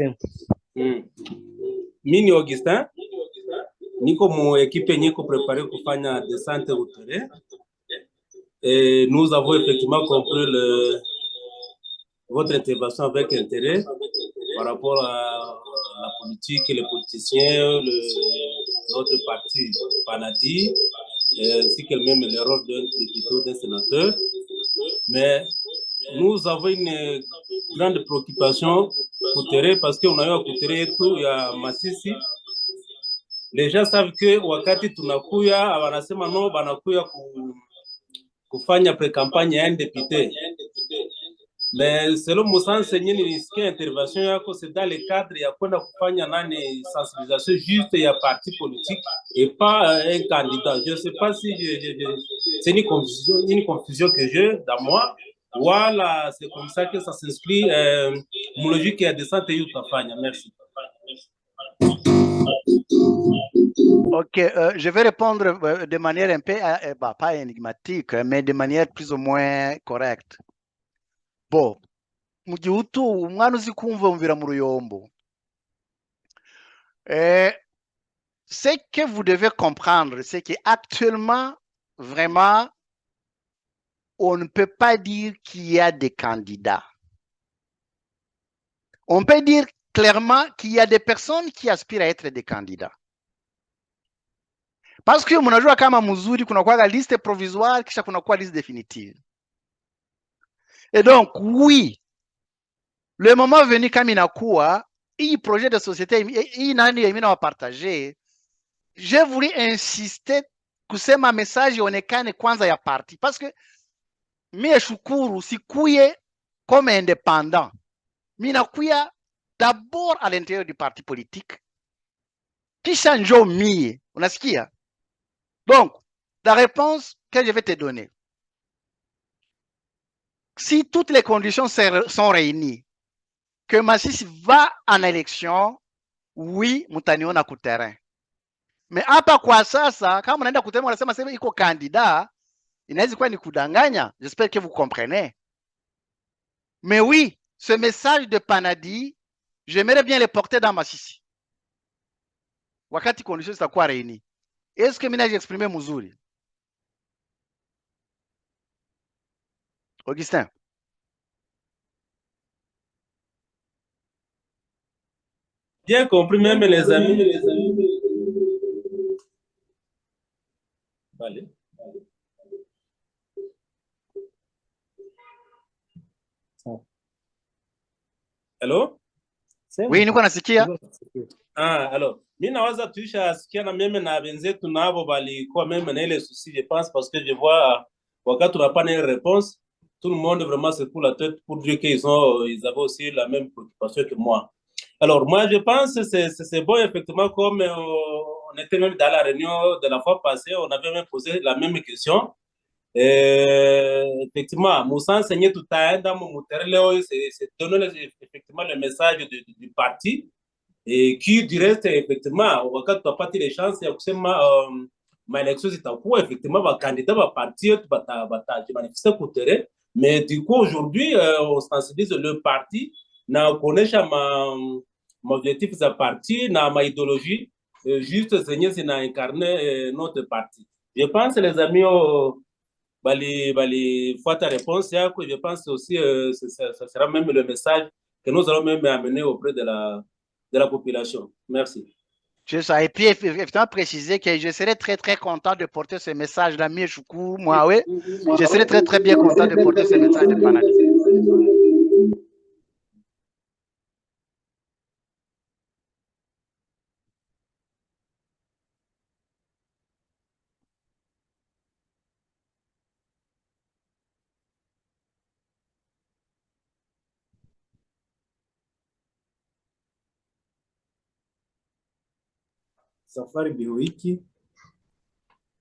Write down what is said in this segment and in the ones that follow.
Augustin. Mimi Augustin, niko mu équipe niko préparé kufanya descente au terrain. Et nous avons effectivement compris votre intervention avec intérêt par rapport à la politique et les politiciens, notre parti Panadi, ainsi que même le rôle d'un député ou d'un sénateur. Mais nous avons une grande préoccupation pour Koutere parce qu'on a eu à Koutere tout, il y a Masisi. Les gens savent que wakati tunakuya wanasema no banakuya kufanya pre-campagne ya un député. Mais selon Moussa Enseigné, nilisikia intervention yako c'est dans le cadre ya kwenda kufanya nani sensibilisation juste ya parti politique et pas un candidat. Je ne sais pas si c'est une confusion que j'ai dans moi. Voilà, c'est comme ça que ça s'inscrit. Mon logique est descente et utafanya. Merci. Ok, je vais répondre de manière un peu, pas énigmatique, mais de manière plus ou moins correcte. Bon, mu gihe umwana uzi kumva umvira mu ruyombo. Ce que vous devez comprendre, c'est qu'actuellement, vraiment, on ne peut pas dire qu'il y a des candidats. On peut dire clairement qu'il y a des personnes qui aspirent à être des candidats. Parce que mnajua kama mzuri kuna kwa liste provisoire kisha kuna kwa liste définitive. Et donc, oui, le moment venu comme inakuwa, hii projet de société, hii nani yemina wa partager, j'ai voulu insister kusema message onekane kwanza ya parti. Parce que, mie shukuru sikuye comme indépendant. Mina kuya d'abord à l'intérieur du parti politique. Kisha njo mie, unasikia? Donc, la réponse que je vais te donner, si toutes les conditions sont réunies, que Masisi va en élection, oui, mutaniona ku terrain. Mais hapa kwa sasa, kama mnaenda kutema unasema sema iko candidat, inaweza kuwa ni kudanganya. J'espère que vous comprenez. Mais oui, ce message de Panadi, j'aimerais bien le porter dans Masisi. Wakati conditions zitakuwa réunies. Est-ce que mimi j'exprimer mzuri? Augustin. Bien compris, même les amis. Allez. Hello? Oui, niko nasikia. Alors, mimi nawaza tuisha sikia na meme na wenzetu nabo balikuwa meme na ile souci, je pense, parce que je vois wakati tunapana une réponse, tout le monde vraiment se coule la tête pour dire qu'ils avaient aussi la même préoccupation que moi. Alors, moi, je pense que c'est bon, effectivement, comme on était même dans la réunion de la fois passée, on avait même posé la même question. Effectivement, Moussa enseigné tout à l'heure dans mon terrain, c'est donner effectivement le message du parti. Et qui du reste, effectivement, wakati tupati les chances ya kusema maelection zitakuwa effectivement bakandidat baparti yetu batajimanifeste kutere, mais du coup aujourd'hui on sensibilise le parti na kuonesha maobjectif za parti na maidéologie juste zenye zina incarne notre parti. Je pense les amis bali fuata réponse yako, je pense aussi ça sera même le message que nous allons même amener auprès de la population. Merci. C'est ça. Et puis, effectivement, préciser que je serais très, très content de porter ce message d'Ami Choukou. Moi, oui. Je serais très, très bien content de porter ce message de Panadi. Safari Bihoiki,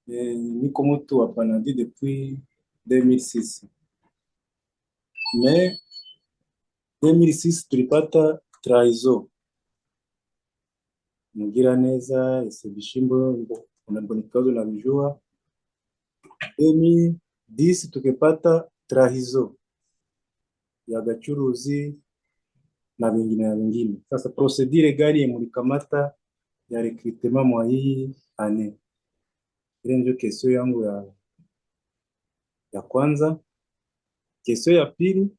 niko mtu wa Panadi depuis 2006. Mais 2006 tulipata trahison. Mugiraneza, ese bishimbo, unabonikazo na bijua. 2010 tukipata trahison ya gachuruzi na wengine. Sasa procedure gani mulikamata ya recrutement mwa hii ane? Ile ndio kesho yangu ya kwanza. Kesho ya pili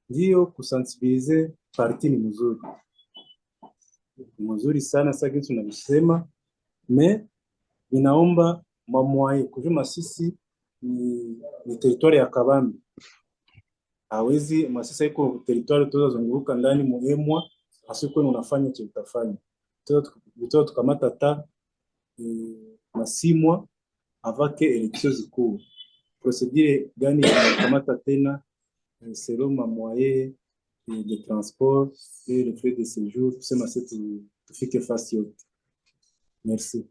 ndio kusensibilize parti ni mzuri sana, sasa kitu tunabisema me inaomba mamwaye kujuma sisi ni territoire ya Kabambi. Hawezi masisa iko territoire tunazunguruka ndani muemwa asiko unafanya cha utafanya. Tuto tukamata ta masimwa avake election zikuu. Procédure gani tukamata tena selon ma moyen de transport et les frais de séjour, kusema sisi tufike fast yote. Merci.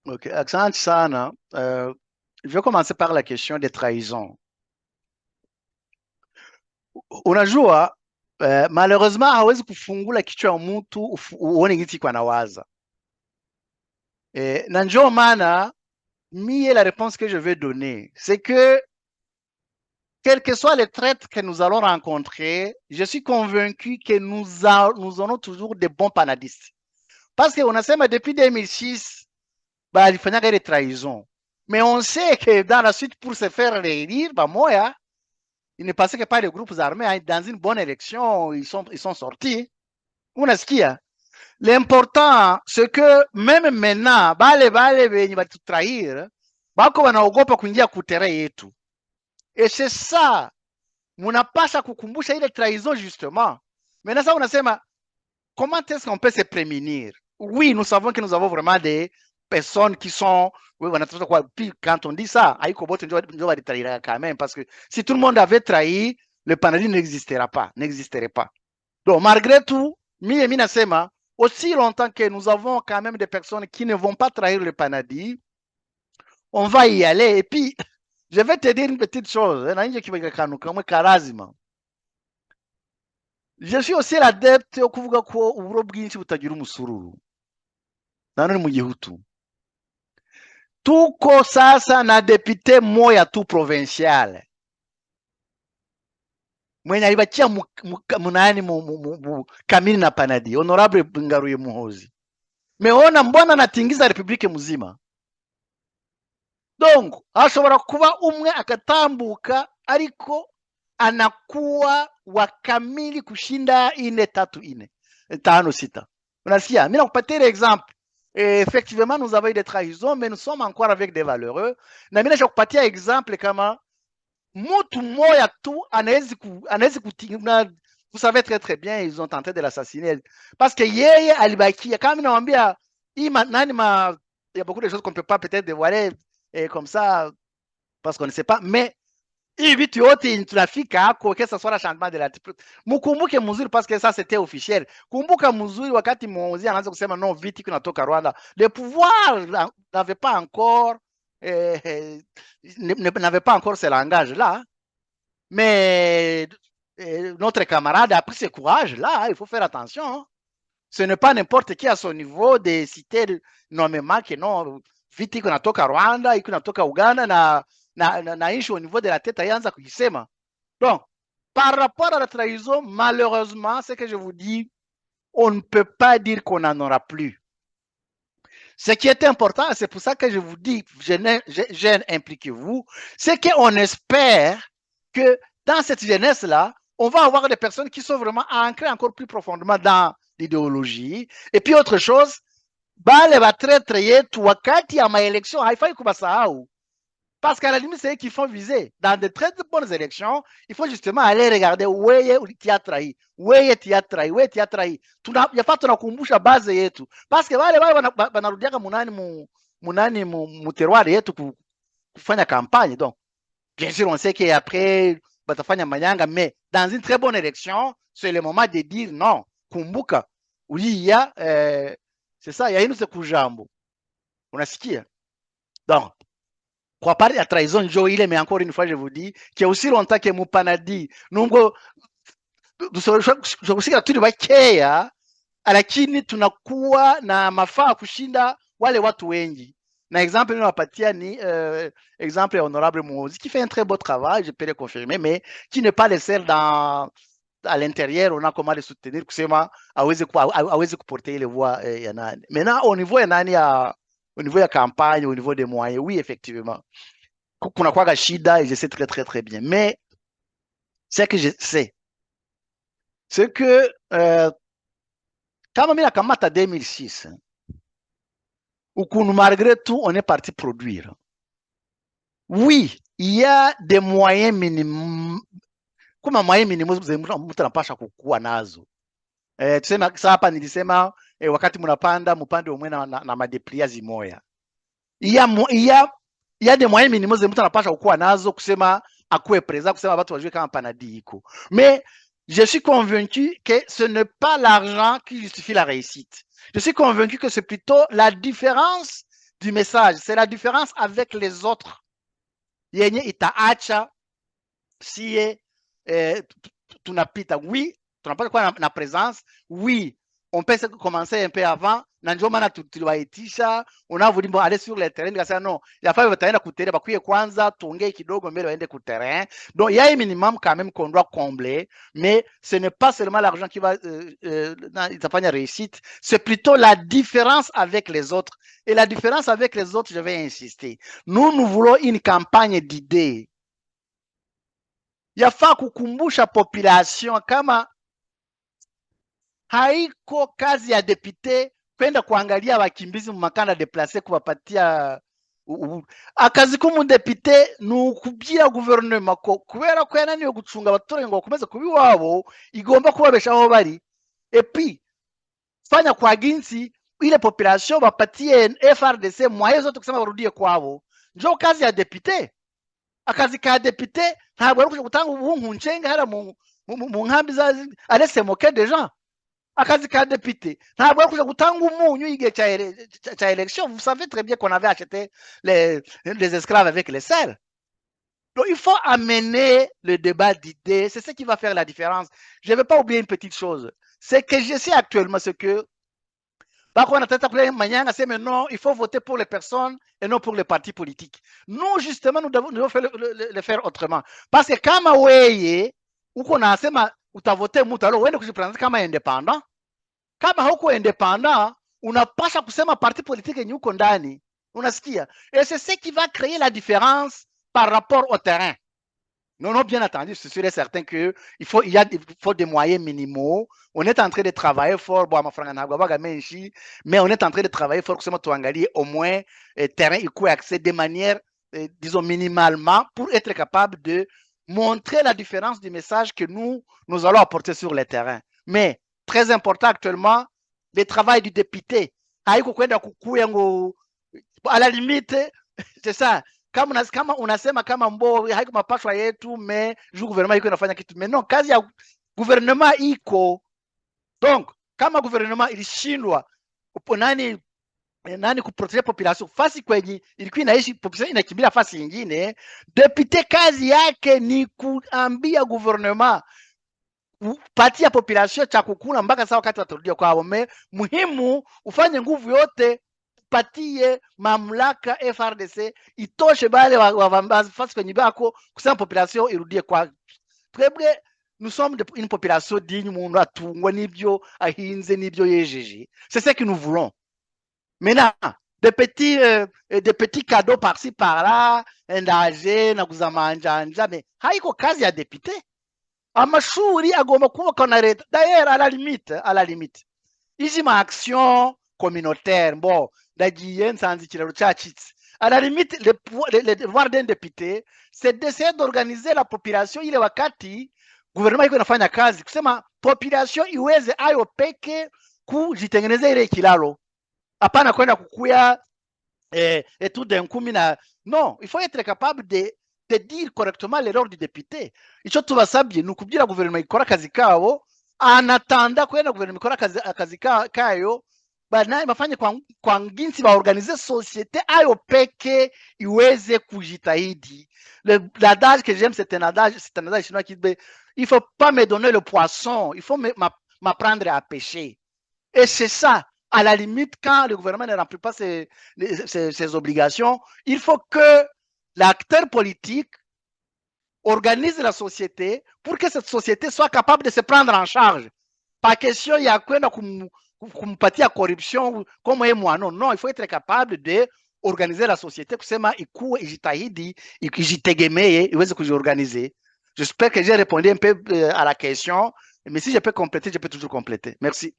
Ok, asante sana. Je vais commencer par la question des trahisons. Unajua, malheureusement hawezi kufungula kichwa ya mtu uone giti kwa nawaza. Na ndio maana mie la réponse que je vais donner, c'est que quels que soient les traîtres que nous allons rencontrer, je suis convaincu que nous aurons toujours des bons panadistes. Parce qu'on a sema depuis 2006, bah, il fallait des trahisons. Mais on sait que dans la suite, pour se faire réélire, bah, moi, il ne passait que par les groupes armés. Hein, dans une bonne élection, ils sont sortis. On a ce qu'il y a. L'important, c'est que même maintenant, bale venye batu trahir, bako wanaogopa kuingia kutere yetu. Et c'est ça, munapasha kukumbusha ile trahison justement. Maintenant, ça, on a sema, comment est-ce qu'on peut se prémunir? Oui, nous savons que nous avons vraiment des personnes qui sont, oui, puis quand on dit ça, quand même, parce que si tout le monde avait trahi, le Panadi n'existerait pas. Donc, malgré tout, Mina Sema, aussi longtemps que nous avons quand même des personnes qui ne vont pas trahir le Panadi, on va y aller. Et puis, je vais te dire une petite chose. Je suis aussi l'adepte yo kuvuga ko uburo bwinshi butagira umusururu. Nanone mu gihutu. Tuko sasa na député moya tu provincial. Mwenye alibakia munani Kamini na Panadi, honorable Ngaruye Muhozi. Meona mbona natingiza republike muzima. Donc, ashobora kuba umwe akatambuka ariko anakuwa wa kamili kushinda 4, 3, 4, 5, 6. Unasikia? Mimi nakupatia exemple. Effectivement, nous avons eu des trahisons, mais nous sommes encore avec des valeureux. Na mimi nakupatia exemple kama mtu moya tu anawezi kutinga. Vous savez très bien, ils ont tenté de l'assassiner parce que yeye alibakia kama naambia il y a beaucoup de choses qu'on ne peut pas peut-être dévoiler comme ça parce qu'on ne sait pas, mais hii vitu yote inafika hako que ça soit la changement de la mukumbuke mzuri parce que ça c'était officiel. Kumbuka mzuri wakati Muhoozi anaanza kusema non viti kunatoka Rwanda, le pouvoir n'avait pas encore n'avait pas encore ce langage là, mais notre camarade a pris ce courage là, il faut faire attention. Ce n'est pas n'importe qui à son niveau de citer nommément que non viti kunatoka Rwanda, iko kunatoka Uganda na nchi au niveau de la tête yanza kuisema. Donc, par rapport à la trahison, malheureusement, ce que je vous dis, on ne peut pas dire qu'on n'en aura plus. Ce qui est important, c'est pour ça que je vous dis, jeunes, impliquez-vous, c'est qu'on espère que dans cette jeunesse-là, on va avoir des personnes qui sont vraiment ancrées encore plus profondément dans l'idéologie. Et puis autre chose, bale batraître yetu wakati ya maélection haifai kubasahau. Parce qu'à la limite, c'est eux qui font viser. Dans de très bonnes élections, il faut justement aller regarder où tu as trahi, où tu as trahi, où tu as trahi. Il n'y a pas de kumbusha base yetu. Parce que wale banarudiaka munani mu terroir yetu kufanya campagne. Donc, bien sûr, on sait qu'après, batafanya manyanga, mais dans une très bonne élection, c'est le moment de dire non. Kumbuka, oui, il y a, c'est ça, il y a une sekujambo. Unasikia? Donc, kwa part ya trahison njo ile, mais encore une fois je vous dis qu'il y a aussi longtemps que Mupanadi nungo tunakusikia tuli bakeya, lakini tunakuwa na mafaa kushinda wale watu wengi. Na exemple ninawapatia ni exemple ya honorable Muhoozi qui fait un très beau travail, je peux le confirmer, mais qui n'est pas le seul dans à l'intérieur, on a comment les soutenir, kusema aweze kuporter les voix ya nani. Maintenant, au niveau ya nani au niveau ya campagne, au niveau des moyens, oui, effectivement. Kuna kwaga shida, et je sais très, très, très bien. Mais, ce que je sais, c'est que, kama mimi nakamata 2006, malgré tout, on est parti produire. Oui, il y a des moyens minimums, kuma moyens minimums mtu anapasha kukuwa nazo. Tuseme hapa nilisema wakati mnapanda mpande umwe na madeplia zimoya. Il y a des moyens minimums mtu anapasha kukuwa nazo kusema akuwe présent, kusema watu wajue kama panadi iko. Mais je suis convaincu que ce n'est pas l'argent qui justifie la réussite. Je suis convaincu que c'est plutôt la différence du message, c'est la différence avec les autres. Yenye itaacha sie tunapita. Oui, tunapata kuwa na présence. Oui, on peut commencer un peu avant. Na ndio maana tuliwaitisha, unavudi mbo aller sur le terrain, nikasema non, yafaa wataenda kutere bakuye kwanza tuongee kidogo mbele waende ku terrain. Donc il y a un minimum quand même qu'on doit combler, mais ce n'est pas seulement l'argent qui va itafanya réussite, c'est plutôt la différence avec les autres. Et la différence avec les autres, je vais insister. Nous voulons une campagne d'idées. Yafaa kukumbusha population kama haiko kazi ya depute kwenda kuangalia wakimbizi mmakanda deplace kuwapatia akazi kumu depute nukubwira guverinoma ko kubera ko yananiwe gucunga abaturage ngo bakomeze kubiwabo igomba kubabesha aho bari, et puis fanya kwa ginsi ile population bapatie FRDC mwaye zote kusema barudie kwabo. Njo kazi ya depute. Akazi ka depute ntabwo ari gutanga ubungu ncenga hara mu nkambi za arese moke deja. Akazi ka député, ntabwo ari gutanga umunyu igihe cha élection. Vous savez très bien qu'on avait acheté les esclaves avec les sels. Donc il faut amener le débat d'idées, c'est ce qui va faire la différence. Je ne vais pas oublier une petite chose, c'est que je sais actuellement ce que non, il faut voter pour les personnes et non pour les partis politiques. Nous, justement, nous devons faire le faire autrement. Parce que kama weye, uko nasema utavote mtu alo uende kujipresenter kama independent. Kama hauko independent, unapasha kusema parti politique yenye uko ndani. Unasikia? Et c'est ce qui va créer la différence par rapport au terrain. Non, bien entendu, c'est sûr et certain qu'il faut des moyens minimaux. On est en train de travailler fort, mais on est en train de travailler fort au moins terrain et accès de manière, disons, minimalement, pour être capable de montrer la différence du message que nous allons apporter sur le terrain. Mais, très important actuellement, le travail du député. À la limite, c'est ça. Kama unasema kama mbo haiko mapashwa yetu me ju gouvernement iko inafanya kitu, mais non, kazi ya gouvernement iko. Donc kama gouvernement ilishindwa nani kuproteger population fasi kwenye ilikuwa inaishi population inakimbia fasi nyingine, depute kazi yake ni kuambia gouvernement patia population cha kukula mpaka saa wakati watarudia kwao. Muhimu ufanye nguvu yote patie mamlaka FRDC itoshe bale wavambazi fasi kwenye bako kusema population irudie kwa twebwe. Nous sommes une population digne, mundu atungwa nibyo ahinze nibyo yejeje. C'est ce que nous voulons. Maintenant, des petits cadeaux par-ci par-là, ndaje na kuzamanjanja, mais haiko kazi ya député. Amashuri agomba kubaka na leta. D'ailleurs, à la limite, izi ma action communautaire, bon, d'agiye nsanzi kiraro cyacitse. À la limite, le devoir d'un député, c'est d'essayer d'organiser la population ile wakati gouvernement iko inafanya kazi, kusema population iweze ayo peke kujitengeneza ile kilalo. Hapana kwenda kukuya tout d'un coup mina. Non, il faut être capable de dire correctement l'erreur du député. Ico tubasabye nukubwira gouvernement ikora kazi kawo, anatanda kwenda gouvernement ikora kazi kayo, bana bafanye kwa nginsi ba organiser société ayo peke iweze kujitahidi. L'adage que j'aime, c'est un adage chinois qui dit il faut pas me donner le poisson, il faut m'apprendre à pêcher. Et c'est ça, à la limite, quand le gouvernement ne remplit pas ses obligations, il faut que l'acteur politique organise la société pour que cette société soit capable de se prendre en charge. Pas question il y a quoi kumpatia corruption comme moi. Non, il faut être capable d'organiser la société kusema ikuwe ijitahidi ijitegemee iweze kujiorganiser. J'espère que j'ai répondu un peu à la question, mais si je peux compléter, je peux toujours compléter. Merci.